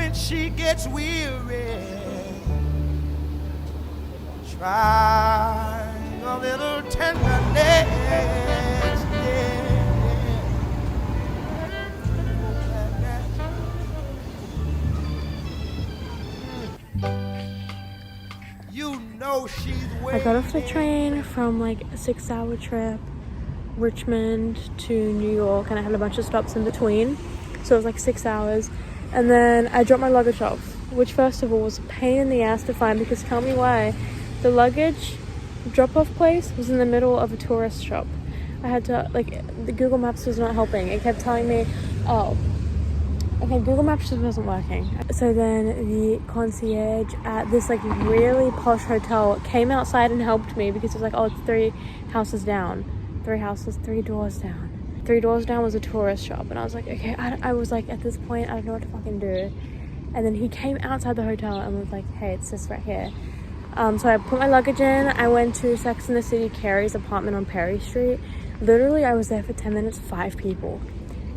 when she gets weary, try a little tenderness. You know she's I got off the waiting. train from like a 6-hour trip, Richmond to New York, and I had a bunch of stops in between, so it was like 6 hours. And then I dropped my luggage off, which first of all was a pain in the ass to find, because tell me why. The luggage drop-off place was in the middle of a tourist shop. I had to, like, the Google Maps was not helping. It kept telling me, oh, okay, Google Maps just wasn't working. So then the concierge at this like really posh hotel came outside and helped me, because it was like, oh, it's 3 houses down. 3 houses, 3 doors down. 3 doors down was a tourist shop. And I was like, okay, I was like, at this point, I don't know what to fucking do. And then he came outside the hotel and was like, hey, it's this right here. So I put my luggage in. I went to Sex and the City Carrie's apartment on Perry Street. Literally, I was there for 10 minutes. 5 people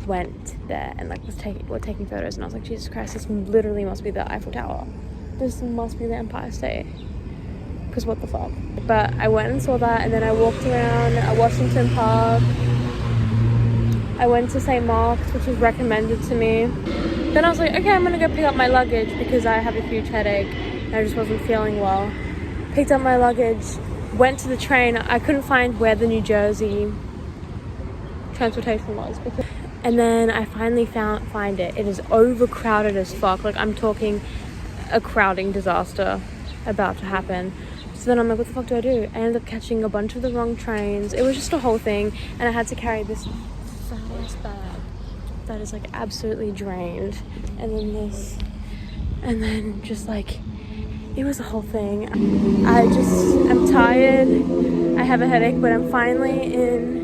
went there and like were taking photos, and I was like, Jesus Christ, this literally must be the Eiffel Tower. This must be the Empire State. Because what the fuck? But I went and saw that, and then I walked around Washington Park. I went to St. Mark's, which was recommended to me. Then I was like, okay, I'm gonna go pick up my luggage because I have a huge headache and I just wasn't feeling well. Picked up my luggage, went to the train. I couldn't find where the New Jersey transportation was, and then I finally find it. It is overcrowded as fuck. Like, I'm talking a crowding disaster about to happen. So then I'm like, what the fuck do I do? I ended up catching a bunch of the wrong trains. It was just a whole thing, and I had to carry this ass bag that is like absolutely drained, and then this, and then just like, it was a whole thing. I'm tired, I have a headache, but I'm finally in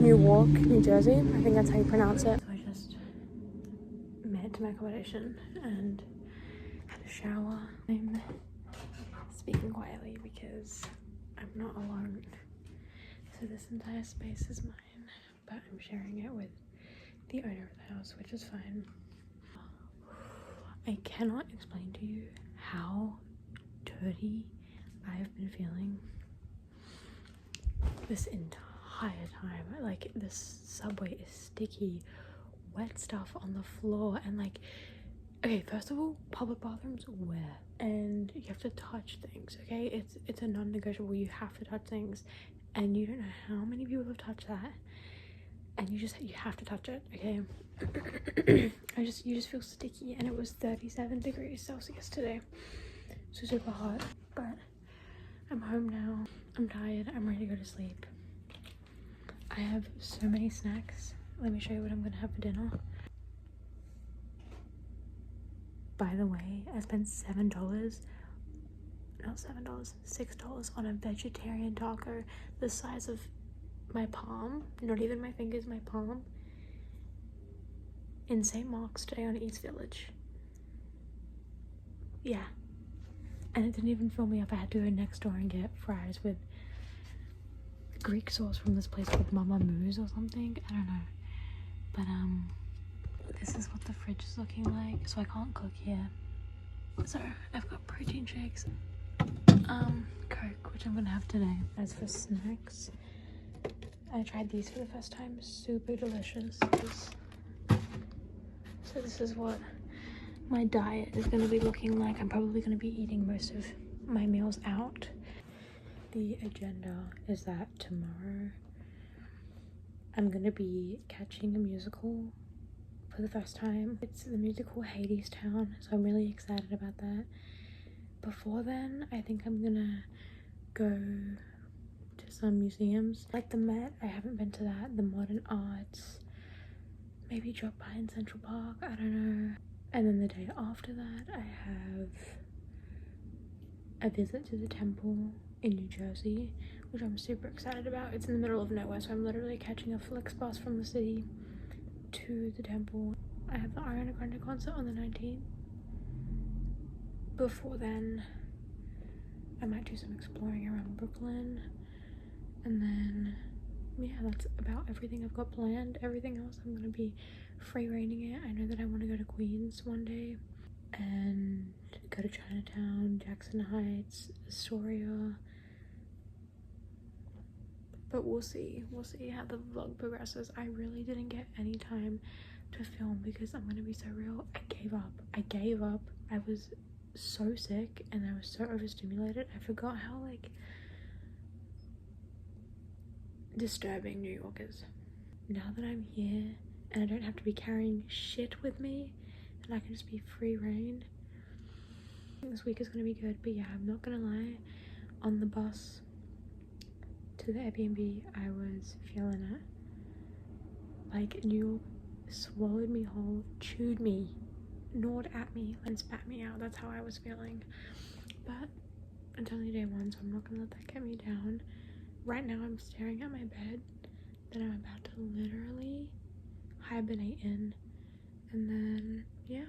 Newark, New Jersey. I think that's how you pronounce it. So I just made it to my accommodation and had a shower. I'm speaking quietly because I'm not alone. So this entire space is mine, but I'm sharing it with the owner of the house, which is fine. I cannot explain to you how dirty I've been feeling this entire time. Like, this subway is sticky, wet stuff on the floor, and like, okay, first of all, public bathrooms where, and you have to touch things. Okay, it's a non-negotiable. You have to touch things, and you don't know how many people have touched that, and you have to touch it. Okay. You just feel sticky, and it was 37 degrees Celsius today, so super hot. But I'm home now. I'm tired. I'm ready to go to sleep. I have so many snacks. Let me show you what I'm gonna have for dinner. By the way, I spent $6 on a vegetarian taco the size of my palm, not even my fingers, my palm, in St. Mark's today on East Village. Yeah. And it didn't even fill me up. I had to go next door and get fries with Greek sauce from this place called Mama Moo's or something. I don't know. But this is what the fridge is looking like. So I can't cook here. So I've got protein shakes, Coke, which I'm gonna have today. As for snacks, I tried these for the first time. Super delicious. So this is what my diet is going to be looking like. I'm probably going to be eating most of my meals out. The agenda is that tomorrow I'm going to be catching a musical for the first time. It's the musical Hadestown, so I'm really excited about that. Before then, I think I'm going to go to some museums. Like the Met, I haven't been to that. The Modern Arts. Maybe drop by in Central Park, I don't know. And then the day after that, I have a visit to the temple in New Jersey, which I'm super excited about. It's in the middle of nowhere, so I'm literally catching a FlixBus from the city to the temple. I have the Ariana Grande concert on the 19th. Before then, I might do some exploring around Brooklyn, and then yeah, that's about everything I've got planned. Everything else I'm gonna be free raining it. I know that I want to go to Queens one day and go to Chinatown, Jackson Heights, Astoria, but we'll see how the vlog progresses. I really didn't get any time to film because I'm gonna be so real, I gave up. I was so sick and I was so overstimulated. I forgot how like disturbing New York is. Now that I'm here and I don't have to be carrying shit with me and I can just be free reign, this week is gonna be good. But yeah, I'm not gonna lie, on the bus to the Airbnb I was feeling it. Like New York swallowed me whole, chewed me, gnawed at me and spat me out. That's how I was feeling. But it's only day one, so I'm not gonna let that get me down. Right now I'm staring at my bed that I'm about to literally hibernate in, and then yeah.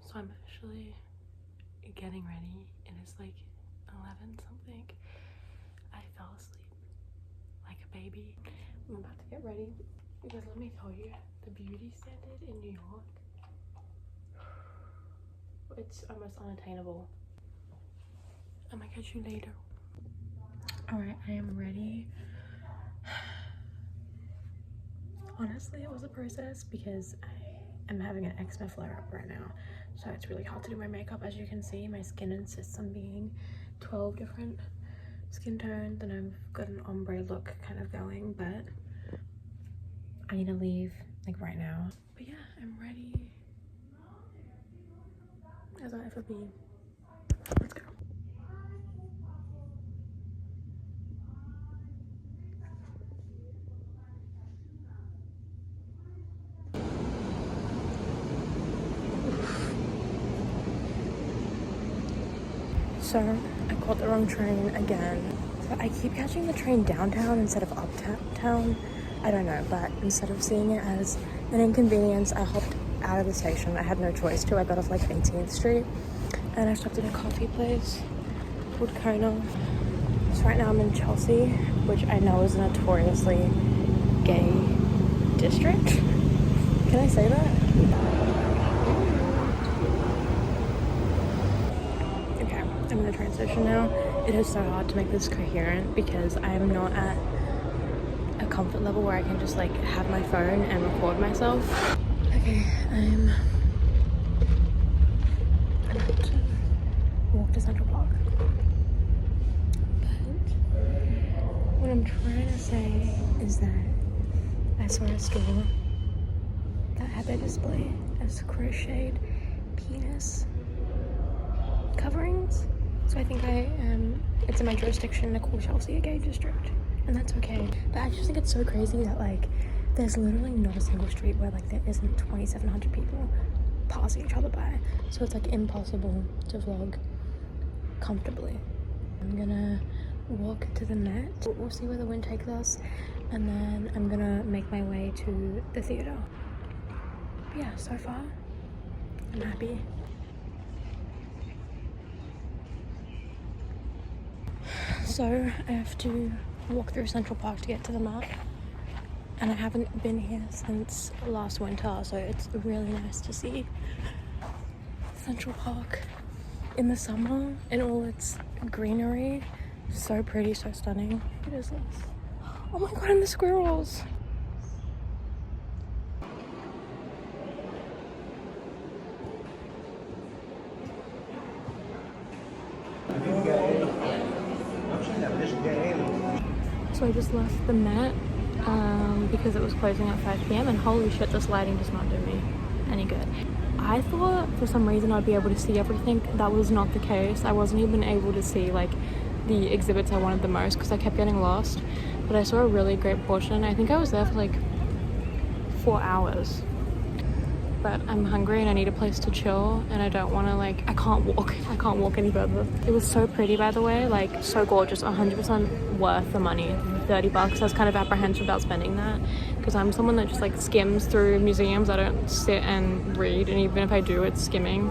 So I'm actually getting ready. It is like 11 something. I fell asleep like a baby. I'm about to get ready because let me tell you, the beauty standard in New York, it's almost unattainable. I'm gonna catch you later. Alright, I am ready. Honestly, it was a process because I am having an eczema flare up right now, so it's really hard to do my makeup. As you can see, my skin insists on being 12 different skin tones, and I've got an ombre look kind of going, but I need to leave like right now. But yeah, I'm ready as I'll ever be. Let's go. So I caught the wrong train again. So I keep catching the train downtown instead of uptown. I don't know, but instead of seeing it as an inconvenience, I hopped out of the station. I had no choice to. I got off like 18th Street and I stopped at a coffee place called Kona. So right now I'm in Chelsea, which I know is a notoriously gay district. Can I say that? I'm in the train station now. It is so hard to make this coherent because I'm not at a comfort level where I can just like have my phone and record myself. Okay, I'm about to walk to Central Park. But what I'm trying to say is that I saw a store that had their display as crocheted penis coverings. So I think it's in my jurisdiction to call Chelsea a gay district, and that's okay. But I just think it's so crazy that like there's literally not a single street where like there isn't 2,700 people passing each other by. So it's like impossible to vlog comfortably. I'm gonna walk to the Met. We'll see where the wind takes us, and then I'm gonna make my way to the theater. But yeah, so far I'm happy. So I have to walk through Central Park to get to the Met, and I haven't been here since last winter, so it's really nice to see Central Park in the summer in all its greenery. So pretty, so stunning. What is this? Oh my god, and the squirrels! So I just left the Met because it was closing at 5 p.m. and holy shit, this lighting does not do me any good. I thought for some reason I'd be able to see everything. That was not the case. I wasn't even able to see like the exhibits I wanted the most because I kept getting lost. But I saw a really great portion. I think I was there for like 4 hours. But I'm hungry and I need a place to chill, and I don't want to like, I can't walk any further. It was so pretty, by the way, like so gorgeous, 100% worth the money, $30. I was kind of apprehensive about spending that because I'm someone that just like skims through museums. I don't sit and read, and even if I do, it's skimming.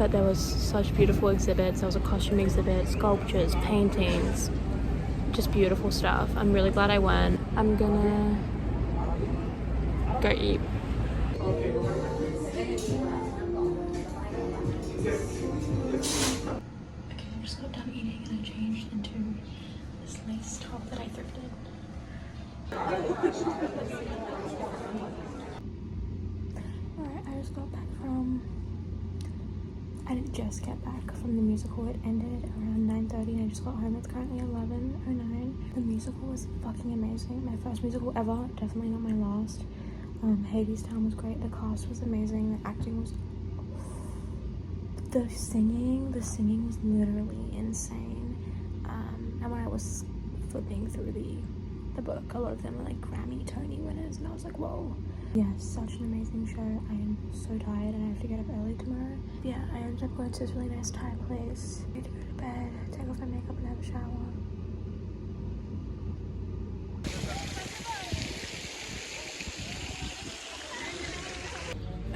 but there was such beautiful exhibits. There was a costume exhibit, sculptures, paintings, just beautiful stuff. I'm really glad I went. I'm gonna go eat. Okay, I just got done eating and I changed into this lace top that I thrifted. Alright, I just got back from... I didn't just get back from the musical. It ended around 9:30 and I just got home. It's currently 11:09. The musical was fucking amazing. My first musical ever, definitely not my last. Hadestown was great. The cast was amazing. The acting was... The singing was literally insane. And when I was flipping through the book, a lot of them were like Grammy, Tony winners, and I was like, whoa. Yeah, such an amazing show. I am so tired and I have to get up early tomorrow. Yeah, I ended up going to this really nice Thai place. I need to go to bed, take off my makeup and have a shower.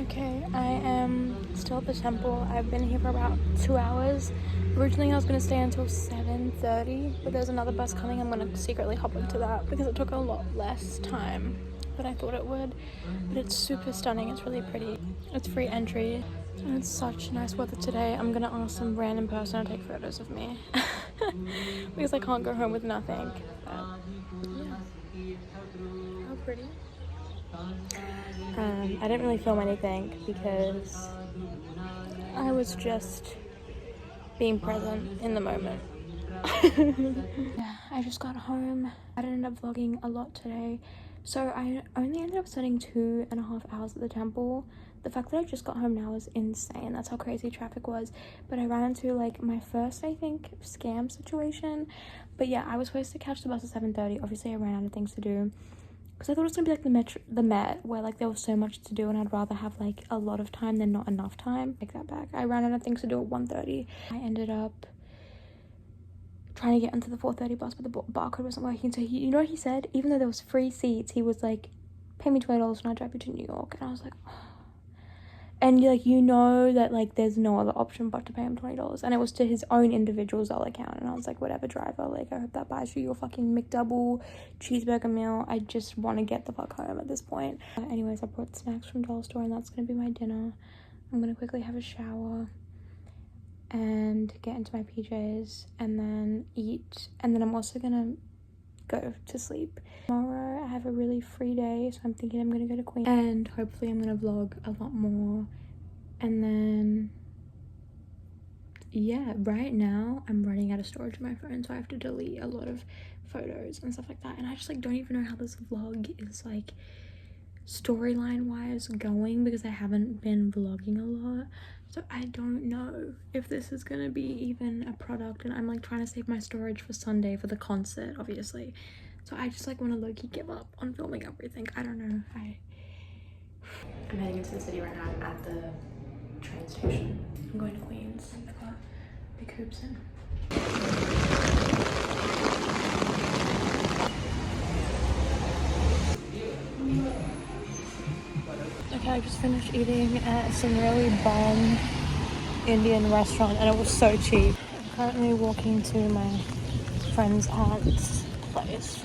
Okay, I am still at the temple. I've been here for about 2 hours. Originally I was going to stay until 7:30, but there's another bus coming. I'm going to secretly hop into that because it took a lot less time than I thought it would. But it's super stunning. It's really pretty. It's free entry. And it's such nice weather today. I'm going to ask some random person to take photos of me because I can't go home with nothing. But, yeah. How pretty. I didn't really film anything because I was just being present in the moment. Yeah, I just got home. I didn't end up vlogging a lot today, so I only ended up spending 2.5 hours at the temple. The fact that I just got home now is insane. That's how crazy traffic was. But I ran into like my first, I think, scam situation. But yeah, I was supposed to catch the bus at 7:30. Obviously I ran out of things to do because I thought it was gonna be like the Met, where like there was so much to do and I'd rather have like a lot of time than not enough time. Take that back. I ran out of things to do at 1:30. I ended up trying to get into the 4:30 bus, but the barcode wasn't working. So he, you know what he said? Even though there was free seats, he was like, pay me $20 and I'll drive you to New York. And I was like, oh. And like, you know that like there's no other option but to pay him $20, and it was to his own individual Zelle account. And I was like, whatever, driver, like I hope that buys you your fucking McDouble cheeseburger meal. I just want to get the fuck home at this point. Anyways, I brought snacks from Dollar Store and that's gonna be my dinner. I'm gonna quickly have a shower and get into my PJs and then eat, and then I'm also gonna go to sleep. Tomorrow I have a really free day, so I'm thinking I'm gonna go to Queen and hopefully I'm gonna vlog a lot more. And then yeah, right now I'm running out of storage on my phone, so I have to delete a lot of photos and stuff like that. And I just like don't even know how this vlog is like storyline wise going because I haven't been vlogging a lot. So I don't know if this is gonna be even a product, and I'm like trying to save my storage for Sunday for the concert, obviously. So I just like want to low-key give up on filming everything. I don't know. I'm heading into the city right now. I'm at the train station. I'm going to Queens. I've got big hoops in. Okay, I just finished eating at some really bomb Indian restaurant and it was so cheap. I'm currently walking to my friend's aunt's place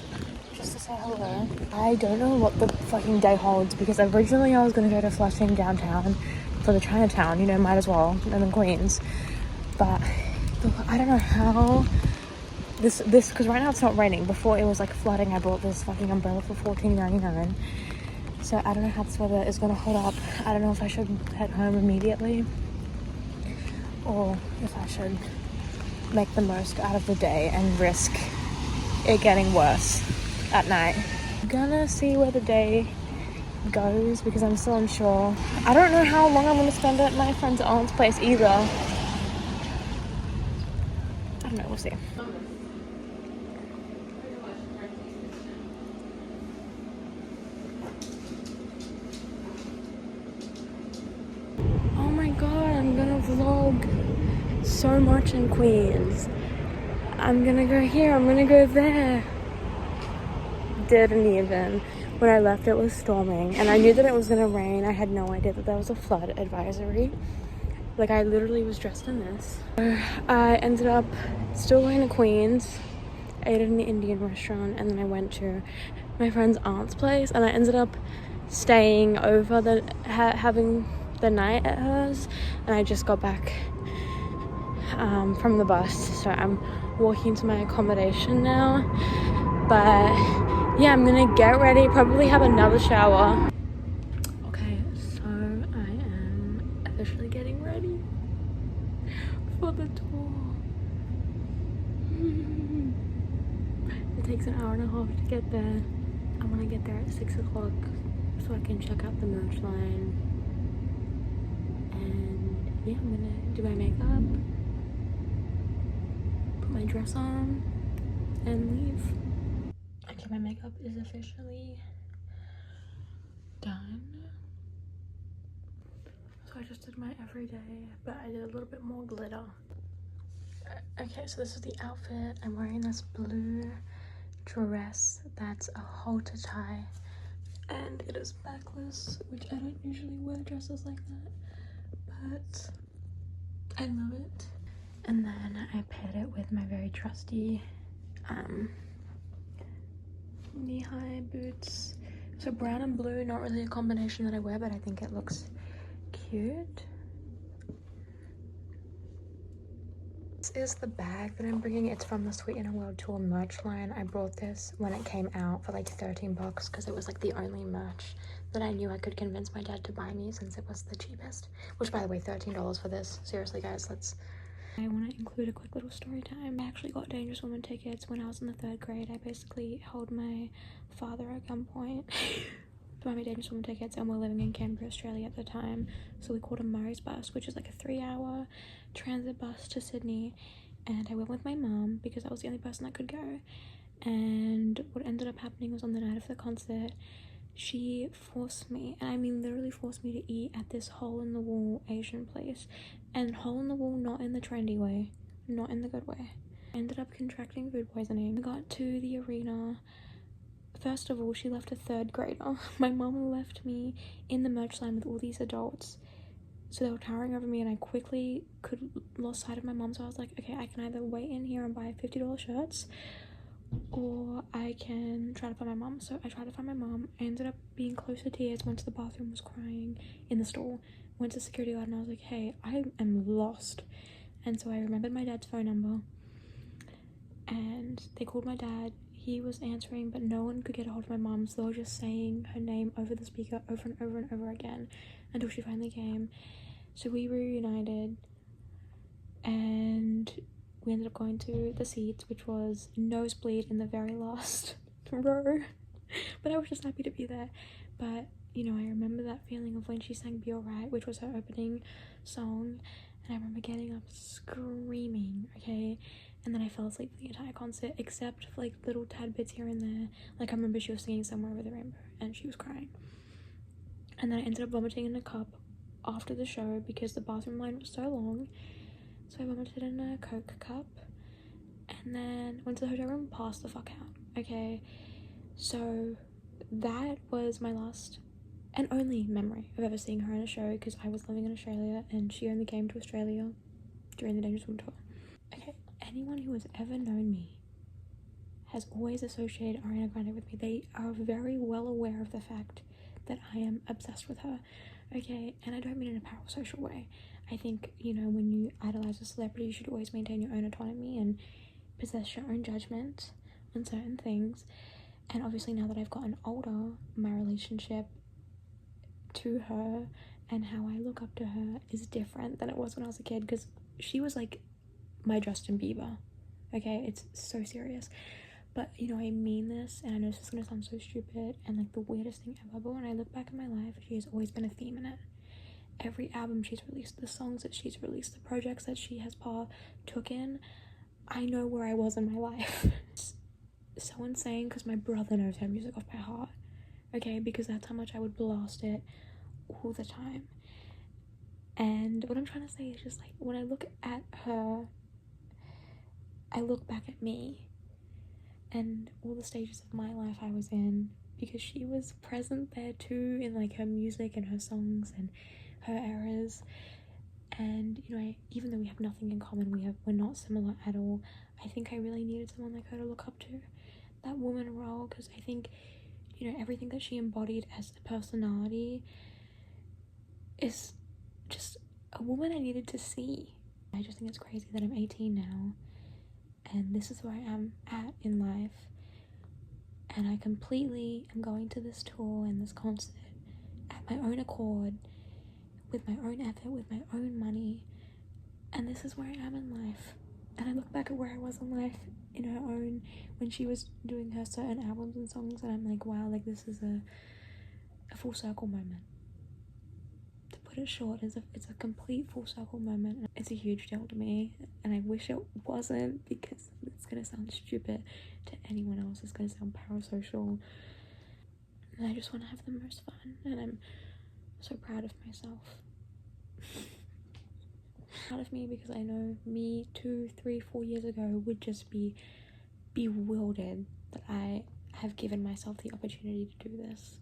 just to say hello. I don't know what the fucking day holds because originally I was gonna go to Flushing downtown for the Chinatown, you know, might as well, and then Queens. But I don't know how this because right now it's not raining. Before it was like flooding. I bought this fucking umbrella for $14.99. So I don't know how this weather is gonna hold up. I don't know if I should head home immediately or if I should make the most out of the day and risk it getting worse at night. I'm gonna see where the day goes because I'm still unsure. I don't know how long I'm gonna spend at my friend's aunt's place either. I don't know, we'll see. Oh my god, I'm gonna vlog so much in Queens. I'm gonna go here, I'm gonna go there. Didn't even. When I left it was storming and I knew that it was gonna rain. I had no idea that there was a flood advisory. Like, I literally was dressed in this. So I ended up still going to Queens, ate at an Indian restaurant, and then I went to my friend's aunt's place, and I ended up staying over having the night at hers, and I just got back from the bus, so I'm walking to my accommodation now. But yeah, I'm gonna get ready, probably have another shower. Okay, so I am officially getting ready for the tour. It takes an hour and a half to get there. I want to get there at 6 o'clock so I can check out the merch line. And yeah, I'm gonna do my makeup, put my dress on, and leave. Okay, my makeup is officially done. So I just did my everyday, but I did a little bit more glitter. Okay, so this is the outfit. I'm wearing this blue dress that's a halter tie, and it is backless, which I don't usually wear dresses like that, but I love it. And then I paired it with my very trusty knee-high boots. So brown and blue, not really a combination that I wear, but I think it looks cute. This is the bag that I'm bringing. It's from the Sweet Inner World Tour merch line. I brought this when it came out for like 13 bucks because it was like the only merch that I knew I could convince my dad to buy me since it was the cheapest. Which, by the way, $13 for this. Seriously, guys, I want to include a quick little story time. I actually got Dangerous Woman tickets when I was in the 3rd grade. I basically held my father at gunpoint to buy me Dangerous Woman tickets, and we're living in Canberra, Australia at the time. So we called a Murray's bus, which is like a 3-hour transit bus to Sydney. And I went with my mum because that was the only person that could go. And what ended up happening was on the night of the concert, she forced me, and I mean literally forced me to eat at this hole-in-the-wall Asian place. And hole-in-the-wall not in the trendy way, not in the good way. I ended up contracting food poisoning. I got to the arena. First of all, she left a 3rd grader. My mom left me in the merch line with all these adults. So they were towering over me, and I quickly lost sight of my mom. So I was like, okay, I can either wait in here and buy $50 shirts, or I can try to find my mom. So I tried to find my mom. I ended up being close to tears, went to the bathroom, was crying in the stall, went to the security guard, and I was like, hey, I am lost. And so I remembered my dad's phone number, and they called my dad. He was answering, but no one could get a hold of my mom, so they were just saying her name over the speaker over and over and over again until she finally came. So we reunited, and we ended up going to the seats, which was nosebleed in the very last row. But I was just happy to be there. But you know, I remember that feeling of when she sang Be Alright, which was her opening song, and I remember getting up screaming, okay? And then I fell asleep for the entire concert, except for like little tad bits here and there. Like I remember she was singing Somewhere Over the Rainbow and she was crying. And then I ended up vomiting in a cup after the show because the bathroom line was so long. So I vomited in a Coke cup and then went to the hotel room, passed the fuck out. Okay, so that was my last and only memory of ever seeing her in a show, because I was living in Australia and she only came to Australia during the Dangerous Woman tour. Okay, anyone who has ever known me has always associated Ariana Grande with me. They are very well aware of the fact that I am obsessed with her, okay? And I don't mean in a parasocial way. I think, you know, when you idolize a celebrity, you should always maintain your own autonomy and possess your own judgment on certain things. And obviously now that I've gotten older, my relationship to her and how I look up to her is different than it was when I was a kid, because she was like my Justin Bieber, okay? It's so serious. But, you know, I mean this, and I know this is gonna sound so stupid and like the weirdest thing ever, but when I look back at my life, she has always been a theme in it. Every album she's released, the songs that she's released, the projects that she has partook in, I know where I was in my life. It's so insane because my brother knows her music off by heart, okay? Because that's how much I would blast it all the time. And what I'm trying to say is just like, when I look at her, I look back at me and all the stages of my life I was in, because she was present there too in like her music and her songs and her eras. And you know, even though we have nothing in common, we're not similar at all, I think I really needed someone like her to look up to, that woman role, because I think, you know, everything that she embodied as a personality is just a woman I needed to see. I just think it's crazy that I'm 18 now and this is where I am at in life, and I completely am going to this tour and this concert at my own accord, with my own effort, with my own money, and this is where I am in life. And I look back at where I was in life in her own, when she was doing her certain albums and songs, and I'm like, wow, like this is a full circle moment. To put it short, it's a complete full circle moment. It's a huge deal to me, and I wish it wasn't, because it's gonna sound stupid to anyone else. It's gonna sound parasocial, and I just want to have the most fun, and I'm so proud of myself. Proud of me because I know me 2, 3, 4 years ago would just be bewildered that I have given myself the opportunity to do this.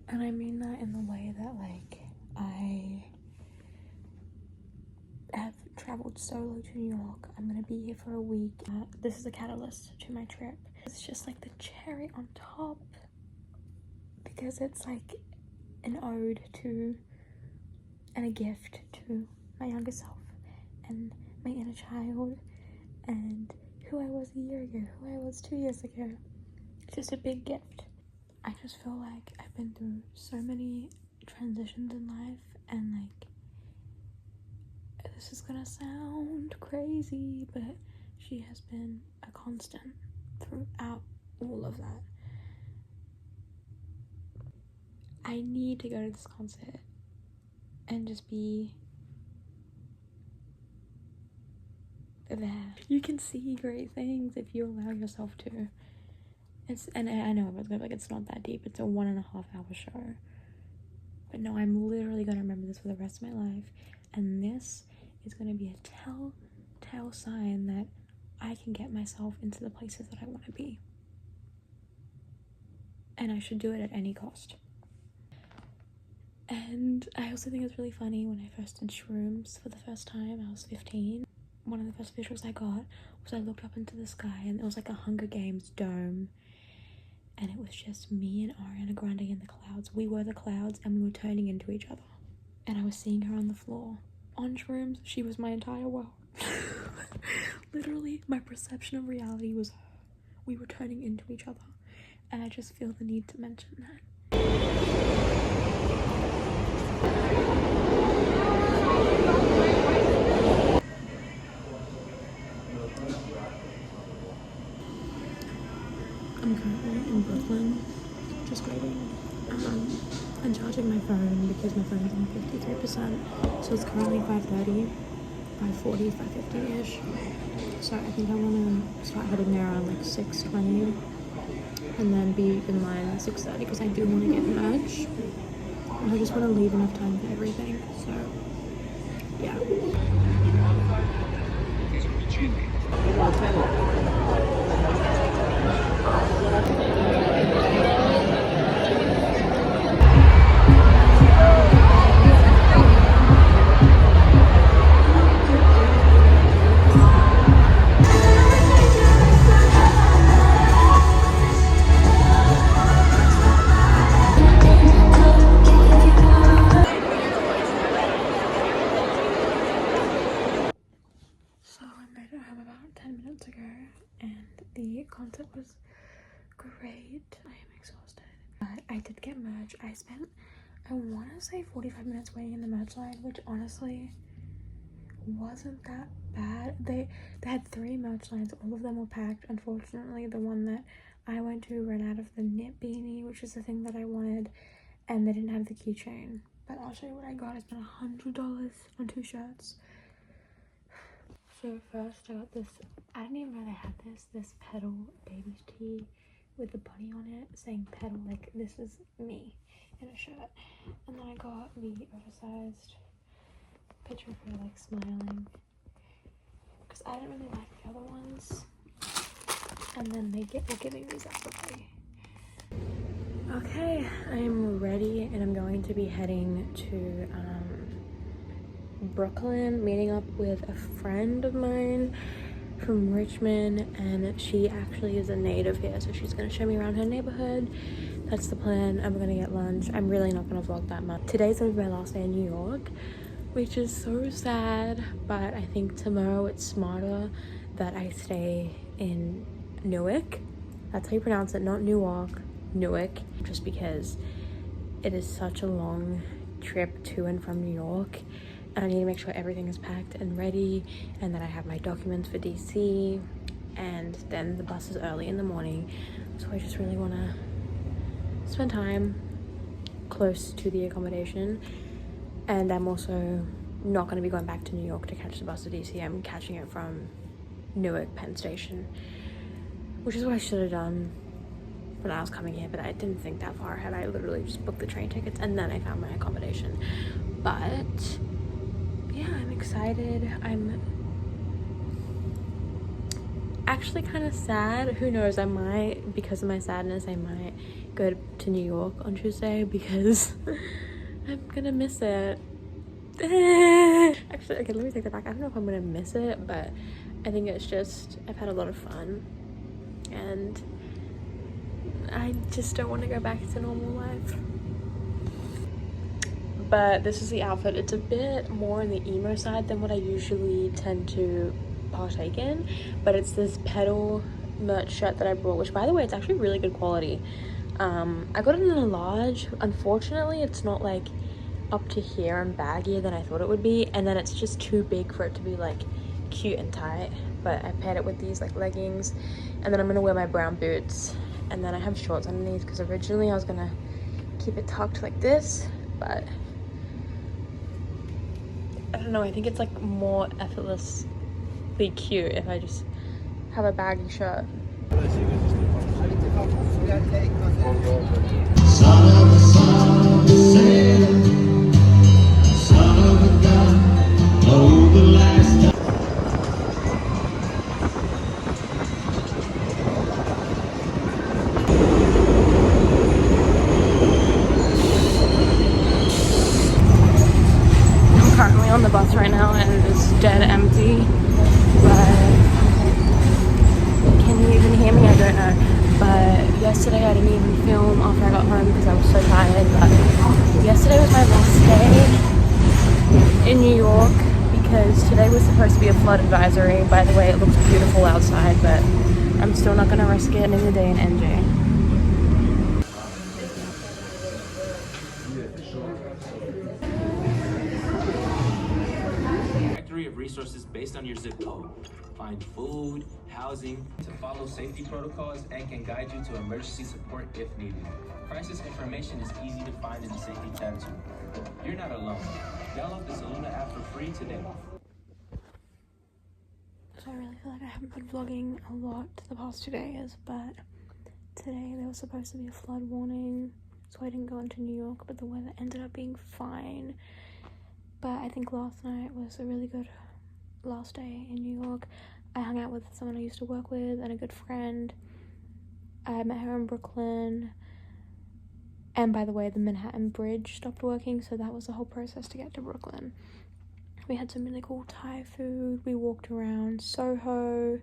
And I mean that in the way that, like, I have traveled solo to New York. I'm gonna be here for a week. This is a catalyst to my trip. It's just like the cherry on top, because it's like an ode to and a gift to my younger self and my inner child and who I was a year ago, who I was 2 years ago. It's just a big gift. I just feel like I've been through so many transitions in life, and like, this is gonna sound crazy, but she has been a constant throughout all of that. I need to go to this concert and just be there. You can see great things if you allow yourself to. And I know everyone's gonna be like, it's not that deep, it's a 1.5 hour show. But no, I'm literally gonna remember this for the rest of my life, and this is gonna be a telltale sign that I can get myself into the places that I want to be. And I should do it at any cost. And I also think it's really funny, when I first did shrooms for the first time, I was 15. One of the first visuals I got was I looked up into the sky, and it was like a Hunger Games dome, and it was just me and Ariana Grande in the clouds. We were the clouds, and we were turning into each other. And I was seeing her on the floor. On shrooms, she was my entire world. Literally, my perception of reality was her. We were turning into each other. And I just feel the need to mention that. I'm currently in Brooklyn, just waiting. I'm charging my phone because my phone's on 53%. So it's currently 5:30, 5:40, 5:50-ish. So I think I want to start heading there around like 6:20, and then be in line at 6:30 because I do want to get merch. I just want to leave enough time for everything. So yeah. So I made it home about 10 minutes ago, and the concert was great. I am exhausted, but I did get merch. I spent, I want to say 45 minutes waiting in the merch line, which honestly wasn't that bad. They had 3 merch lines. All of them were packed. Unfortunately, the one that I went to ran out of the knit beanie, which is the thing that I wanted, and they didn't have the keychain. But I'll show you what I got. I spent $100 on 2 shirts. So first I got this, I didn't even know they had this Petal baby tee with the bunny on it saying Petal, like this is me in a shirt. And then I got the oversized picture of her like smiling, because I didn't really like the other ones, and then were giving these out for free. Okay, I'm ready, and I'm going to be heading to Brooklyn, meeting up with a friend of mine from Richmond, and she actually is a native here, so she's gonna show me around her neighborhood. That's the plan. I'm gonna get lunch. I'm really not gonna vlog that much. Today's gonna be my last day in New York, which is so sad, but I think tomorrow it's smarter that I stay in Newark. That's how you pronounce it, not Newark, Newark, just because it is such a long trip to and from New York, and I need to make sure everything is packed and ready, and that I have my documents for DC, and then the bus is early in the morning, so I just really want to spend time close to the accommodation. And I'm also not going to be going back to New York to catch the bus to DC. I'm catching it from Newark Penn Station, which is what I should have done when I was coming here, but I didn't think that far ahead. I literally just booked the train tickets and then I found my accommodation. But yeah, I'm excited. I'm actually kind of sad. Who knows, I might, because of my sadness, I might go to New York on Tuesday because I'm gonna miss it. Actually, okay, let me take that back. I don't know if I'm gonna miss it, but I think it's just, I've had a lot of fun and I just don't want to go back to normal life. But this is the outfit. It's a bit more on the emo side than what I usually tend to partake in, but it's this Petal merch shirt that I brought, which by the way, it's actually really good quality. I got it in a large. Unfortunately, it's not like up to here and baggier than I thought it would be, and then it's just too big for it to be like cute and tight. But I paired it with these like leggings, and then I'm gonna wear my brown boots, and then I have shorts underneath because originally I was gonna keep it tucked like this, but I don't know, I think it's like more effortlessly cute if I just have a baggy shirt. Currently on the bus right now and it is dead empty, but can you even hear me? I don't know. But yesterday I didn't even film after I got home because I was so tired. But yesterday was my last day in New York because today was supposed to be a flood advisory. By the way, it looks beautiful outside, but I'm still not gonna risk it in the day in NJ. Of resources based on your zip code. Find food, housing, to follow safety protocols, and can guide you to emergency support if needed. Crisis information is easy to find in the safety tab too. You're not alone. Download the Saluna app for free today. So I really feel like I haven't been vlogging a lot the past 2 days, but today there was supposed to be a flood warning, so I didn't go into New York, but the weather ended up being fine. But I think last night was a really good last day in New York. I hung out with someone I used to work with and a good friend. I met her in Brooklyn. And by the way, the Manhattan Bridge stopped working, so that was the whole process to get to Brooklyn. We had some really cool Thai food. We walked around Soho.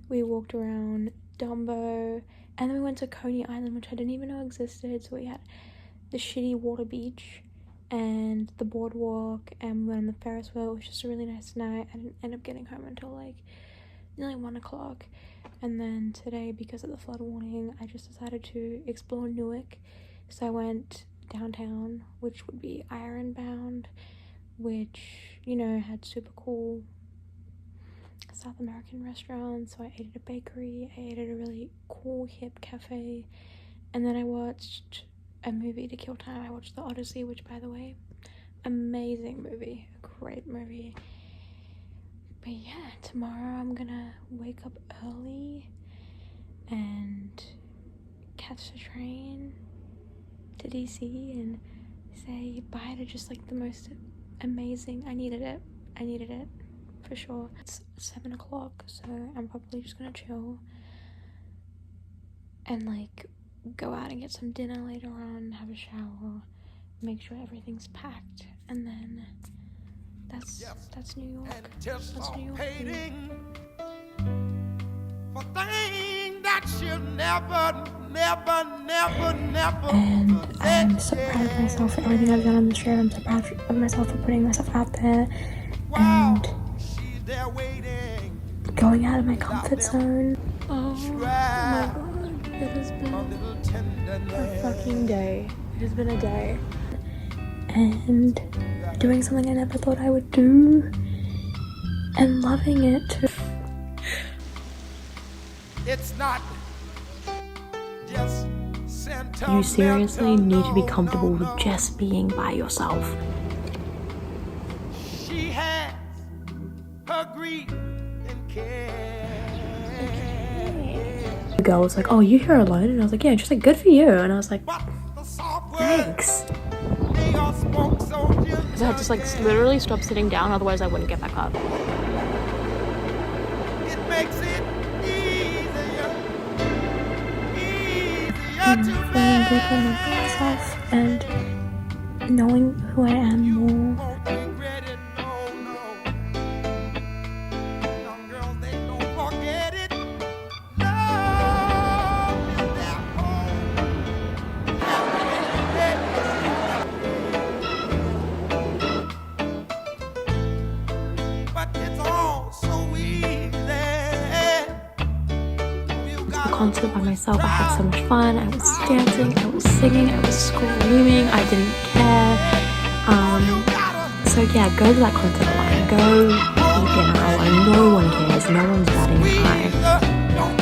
We walked around Dumbo. And then we went to Coney Island, which I didn't even know existed. So we had the shitty water beach and the boardwalk, and we went on the Ferris wheel. It was just a really nice night. I didn't end up getting home until like nearly 1 o'clock. And then today, because of the flood warning, I just decided to explore Newark. So I went downtown, which would be Ironbound, which, you know, had super cool South American restaurants. So I ate at a bakery, I ate at a really cool hip cafe, and then I watched a movie to kill time. I watched The Odyssey, which, by the way, amazing movie, a great movie. But yeah, tomorrow I'm gonna wake up early and catch the train to DC and say bye to just like the most amazing, I needed it for sure. It's 7 o'clock, so I'm probably just gonna chill and like go out and get some dinner later on, have a shower, make sure everything's packed, and then That's New York. anticipating for things that she'll never And I'm so possess. proud of myself for everything I've done on this trip. I'm so proud of myself for putting myself out there Wow, and she's there waiting. going out of my comfort zone. Oh my Try god, it has a been little a tenderness. fucking day. It has been a day. And doing something I never thought I would do. And loving it too. It's not just sentimental. You seriously need to be no, comfortable no, no. with just being by yourself. She has her grief and care. The girl was like, oh, you here alone? And I was like, yeah. And she's like, good for you. And I was like, But the soft words, thanks. they are spoke so gentle. So I had to like literally stop sitting down, otherwise I wouldn't get back up. It makes it easier And to feeling good when I'm by myself and knowing who I am more. won't regret it, no, no. Young girls, they don't forget it. Love is their home. But it's all so easy. The concert by myself, I had so much fun. I was dancing, I was singing, I was screaming, I didn't care. So yeah, go to that concert alone. Go eat dinner alone. No one cares. No one's batting an eye. Don't